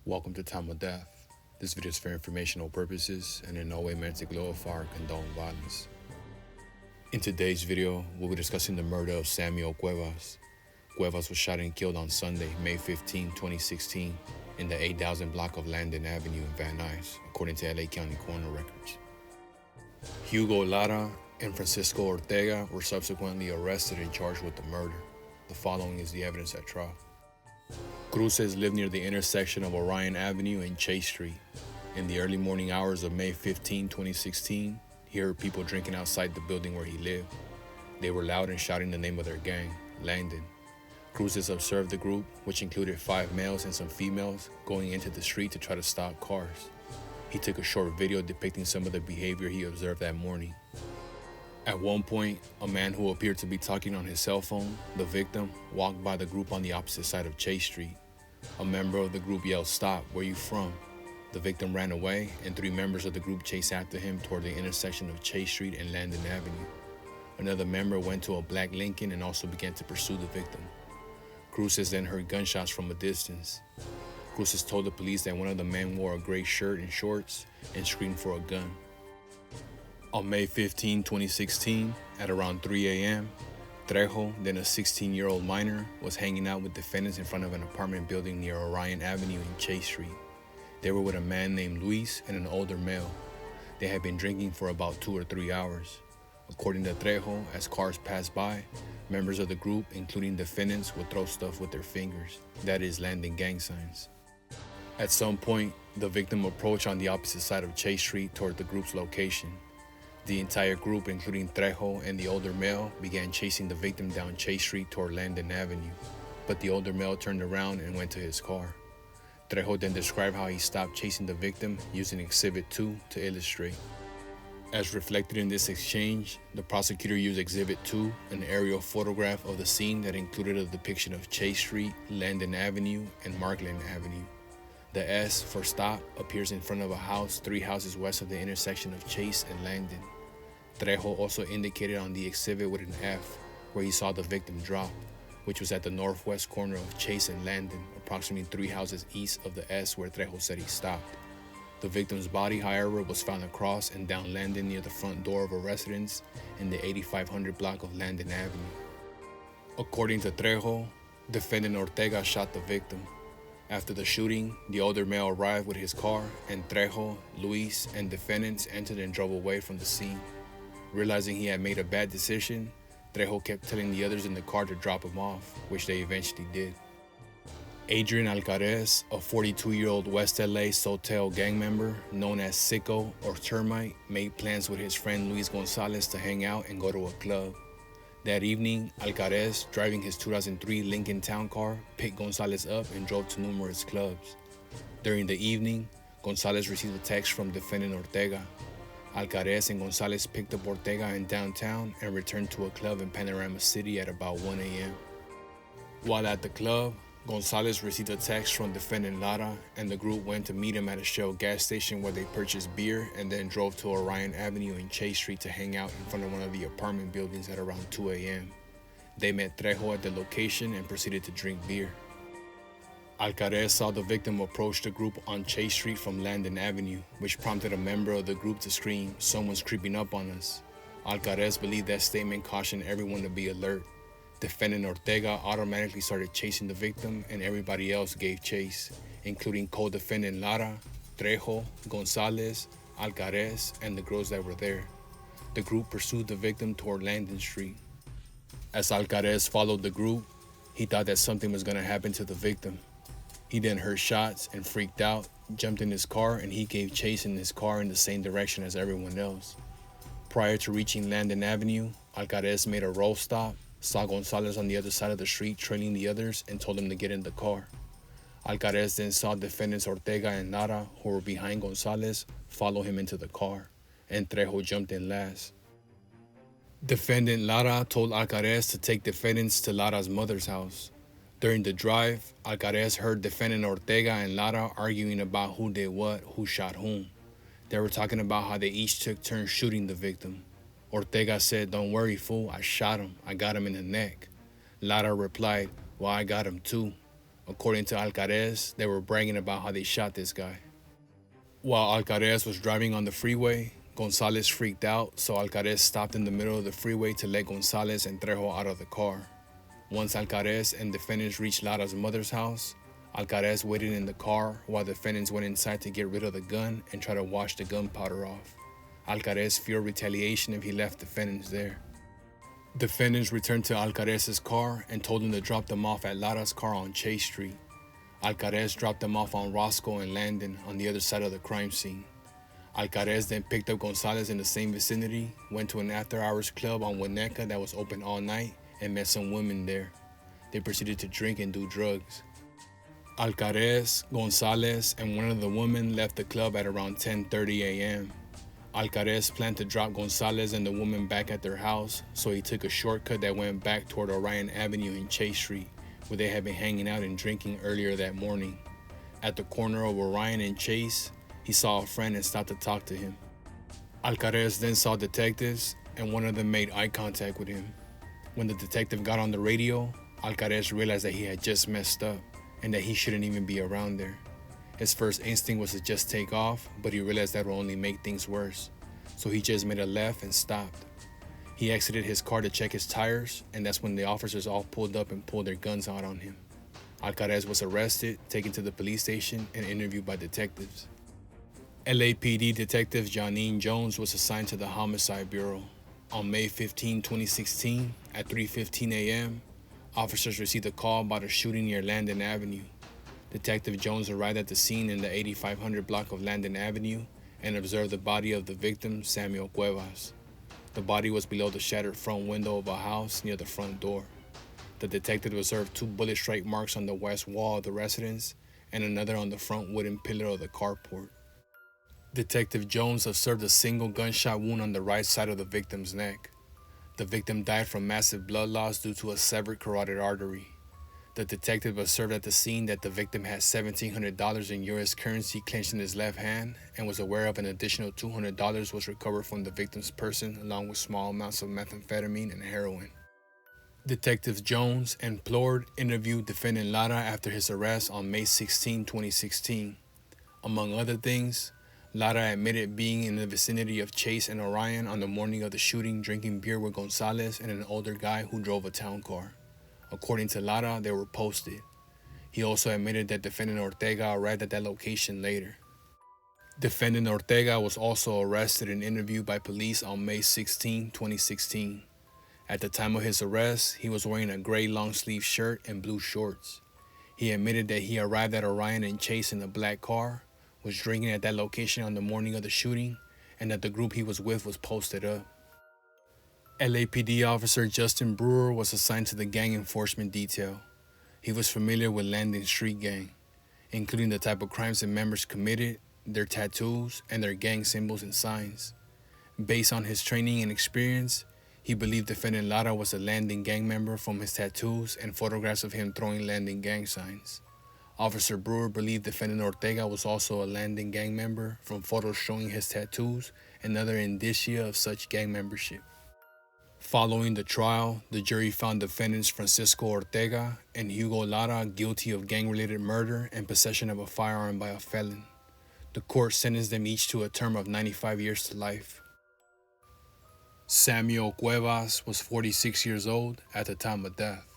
Welcome to Time of Death. This video is for informational purposes and in no way meant to glorify or condone violence. In today's video, we'll be discussing the murder of Samuel Cuevas. Cuevas was shot and killed on Sunday, May 15, 2016, in the 8000 block of Langdon Avenue in Van Nuys, according to LA County coroner records. Hugo Lara and Francisco Ortega were subsequently arrested and charged with the murder. The following is the evidence at trial. Cruces lived near the intersection of Orion Avenue and Chase Street. In the early morning hours of May 15, 2016, he heard people drinking outside the building where he lived. They were loud and shouting the name of their gang, Langdon. Cruces observed the group, which included 5 males and some females, going into the street to try to stop cars. He took a short video depicting some of the behavior he observed that morning. At one point, a man who appeared to be talking on his cell phone, the victim, walked by the group on the opposite side of Chase Street. A member of the group yelled, "Stop, where you from?" The victim ran away, and 3 members of the group chased after him toward the intersection of Chase Street and Langdon Avenue. Another member went to a black Lincoln and also began to pursue the victim. Cruces then heard gunshots from a distance. Cruces told the police that one of the men wore a gray shirt and shorts and screamed for a gun. On May 15, 2016, at around 3 a.m., Trejo, then a 16-year-old minor, was hanging out with defendants in front of an apartment building near Orion Avenue and Chase Street. They were with a man named Nuys and an older male. They had been drinking for about 2 or 3 hours. According to Trejo, as cars passed by, members of the group, including defendants, would throw stuff with their fingers, that is, Langdon gang signs. At some point, the victim approached on the opposite side of Chase Street toward the group's location. The entire group, including Trejo and the older male, began chasing the victim down Chase Street toward Langdon Avenue, but the older male turned around and went to his car. Trejo then described how he stopped chasing the victim using Exhibit 2 to illustrate. As reflected in this exchange, the prosecutor used Exhibit 2, an aerial photograph of the scene that included a depiction of Chase Street, Langdon Avenue, and Markland Avenue. The S for stop appears in front of a house 3 houses west of the intersection of Chase and Langdon. Trejo also indicated on the exhibit with an F where he saw the victim drop, which was at the northwest corner of Chase and Langdon, approximately 3 houses east of the S where Trejo said he stopped. The victim's body, however, was found across and down Langdon near the front door of a residence in the 8500 block of Langdon Avenue. According to Trejo, defendant Ortega shot the victim. After the shooting, the older male arrived with his car, and Trejo, Nuys, and defendants entered and drove away from the scene. Realizing he had made a bad decision, Trejo kept telling the others in the car to drop him off, which they eventually did. Adrian Alcarez, a 42-year-old West LA Sotel gang member known as Sicko or Termite, made plans with his friend Luis Gonzalez to hang out and go to a club. That evening, Alcarez, driving his 2003 Lincoln Town car, picked Gonzalez up and drove to numerous clubs. During the evening, Gonzalez received a text from defendant Ortega. Alcarez and Gonzalez picked up Ortega in downtown and returned to a club in Panorama City at about 1 a.m. While at the club, Gonzalez received a text from defendant Lara, and the group went to meet him at a Shell gas station where they purchased beer and then drove to Orion Avenue and Chase Street to hang out in front of one of the apartment buildings at around 2 a.m. They met Trejo at the location and proceeded to drink beer. Alcarez saw the victim approach the group on Chase Street from Langdon Avenue, which prompted a member of the group to scream, "Someone's creeping up on us." Alcarez believed that statement cautioned everyone to be alert. Defendant Ortega automatically started chasing the victim, and everybody else gave chase, including co-defendant Lara, Trejo, Gonzalez, Alcarez, and the girls that were there. The group pursued the victim toward Langdon Street. As Alcarez followed the group, he thought that something was going to happen to the victim. He then heard shots and freaked out, jumped in his car, and he gave chase in his car in the same direction as everyone else. Prior to reaching Langdon Avenue, Alcarez made a roll stop, saw Gonzalez on the other side of the street trailing the others, and told him to get in the car. Alcarez then saw defendants Ortega and Lara, who were behind Gonzalez, follow him into the car, and Trejo jumped in last. Defendant Lara told Alcarez to take defendants to Lara's mother's house. During the drive, Alcarez heard defendant Ortega and Lara arguing about who did what, who shot whom. They were talking about how they each took turns shooting the victim. Ortega said, "Don't worry, fool, I shot him. I got him in the neck." Lara replied, "Well, I got him too." According to Alcaraz, they were bragging about how they shot this guy. While Alcaraz was driving on the freeway, Gonzalez freaked out, so Alcaraz stopped in the middle of the freeway to let Gonzalez and Trejo out of the car. Once Alcaraz and defendants reached Lara's mother's house, Alcaraz waited in the car while defendants went inside to get rid of the gun and try to wash the gunpowder off. Alcaraz feared retaliation if he left defendants there. Defendants returned to Alcaraz's car and told him to drop them off at Lara's car on Chase Street. Alcaraz dropped them off on Roscoe and Langdon on the other side of the crime scene. Alcaraz then picked up Gonzalez in the same vicinity, went to an after-hours club on Winnetka that was open all night, and met some women there. They proceeded to drink and do drugs. Alcaraz, Gonzalez, and one of the women left the club at around 10:30 a.m. Alcaraz planned to drop Gonzalez and the woman back at their house, so he took a shortcut that went back toward Orion Avenue and Chase Street, where they had been hanging out and drinking earlier that morning. At the corner of Orion and Chase, he saw a friend and stopped to talk to him. Alcaraz then saw detectives, and one of them made eye contact with him. When the detective got on the radio, Alcaraz realized that he had just messed up and that he shouldn't even be around there. His first instinct was to just take off, but he realized that would only make things worse, so he just made a left and stopped. He exited his car to check his tires, and that's when the officers all pulled up and pulled their guns out on him. Alcaraz was arrested, taken to the police station, and interviewed by detectives. LAPD Detective Janine Jones was assigned to the Homicide Bureau. On May 15, 2016, at 3:15 a.m., officers received a call about a shooting near Langdon Avenue. Detective Jones arrived at the scene in the 8500 block of Langdon Avenue and observed the body of the victim, Samuel Cuevas. The body was below the shattered front window of a house near the front door. The detective observed 2 bullet strike marks on the west wall of the residence and another on the front wooden pillar of the carport. Detective Jones observed a single gunshot wound on the right side of the victim's neck. The victim died from massive blood loss due to a severed carotid artery. The detective observed at the scene that the victim had $1,700 in U.S. currency clenched in his left hand and was aware of an additional $200 was recovered from the victim's person along with small amounts of methamphetamine and heroin. Detective Jones and Plord interviewed defendant Lara after his arrest on May 16, 2016. Among other things, Lara admitted being in the vicinity of Chase and Orion on the morning of the shooting, drinking beer with Gonzalez and an older guy who drove a town car. According to Lara, they were posted. He also admitted that defendant Ortega arrived at that location later. Defendant Ortega was also arrested and interviewed by police on May 16, 2016. At the time of his arrest, he was wearing a gray long-sleeve shirt and blue shorts. He admitted that he arrived at Orion and Chase in a black car, was drinking at that location on the morning of the shooting, and that the group he was with was posted up. LAPD officer Justin Brewer was assigned to the gang enforcement detail. He was familiar with Langdon Street Gang, including the type of crimes the members committed, their tattoos, and their gang symbols and signs. Based on his training and experience, he believed defendant Lara was a Langdon gang member from his tattoos and photographs of him throwing Langdon gang signs. Officer Brewer believed defendant Ortega was also a Langdon gang member from photos showing his tattoos and other indicia of such gang membership. Following the trial, the jury found defendants Francisco Ortega and Hugo Lara guilty of gang-related murder and possession of a firearm by a felon. The court sentenced them each to a term of 95 years to life. Samuel Cuevas was 46 years old at the time of death.